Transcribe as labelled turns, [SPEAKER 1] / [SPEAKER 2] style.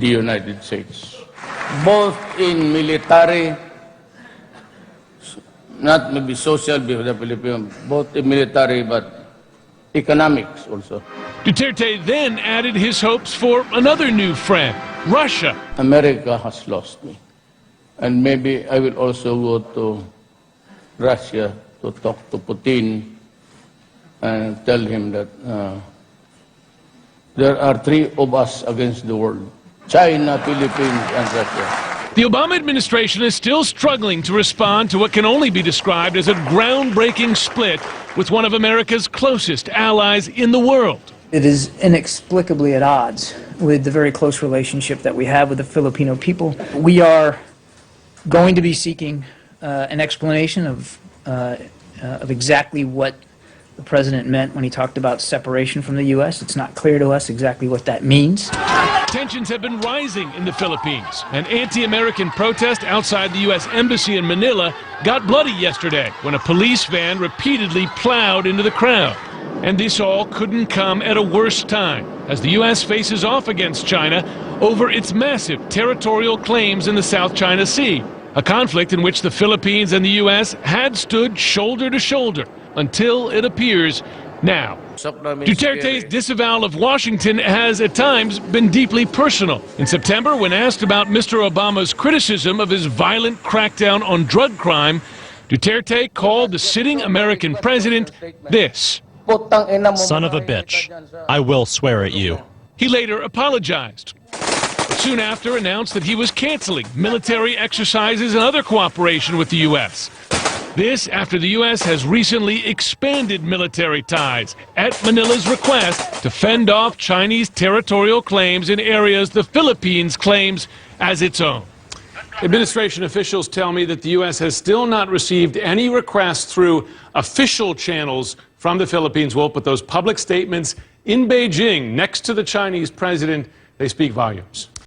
[SPEAKER 1] the United States, both in military, not maybe social, because the Philippines, both in military, but economics also.
[SPEAKER 2] Duterte then added his hopes for another new friend, Russia.
[SPEAKER 1] America has lost me. And maybe I will also go to Russia to talk to Putin and tell him that there are three of us against the world: China, Philippines, and Russia.
[SPEAKER 2] The Obama administration is still struggling to respond to what can only be described as a groundbreaking split with one of America's closest allies in the world.
[SPEAKER 3] It is inexplicably at odds with the very close relationship that we have with the Filipino people. We are going to be seeking an explanation of exactly what the president meant when he talked about separation from the U.S. It's not clear to us exactly what that means.
[SPEAKER 2] Tensions have been rising in the Philippines. An anti-American protest outside the U.S. Embassy in Manila got bloody yesterday when a police van repeatedly plowed into the crowd. And this all couldn't come at a worse time, as the U.S. faces off against China over its massive territorial claims in the South China Sea, a conflict in which the Philippines and the U.S. had stood shoulder to shoulder until, it appears, now. Duterte's disavowal of Washington has at times been deeply personal. In September, when asked about Mr. Obama's criticism of his violent crackdown on drug crime, Duterte called the sitting American president this:
[SPEAKER 4] "Son of a bitch, I will swear at you."
[SPEAKER 2] He later apologized, but soon after announced that he was canceling military exercises and other cooperation with the U.S. This after the U.S. has recently expanded military ties at Manila's request to fend off Chinese territorial claims in areas the Philippines claims as its own.
[SPEAKER 5] Administration officials tell me that the U.S. has still not received any requests through official channels from the Philippines. We'll put those public statements in Beijing next to the Chinese president. They speak volumes.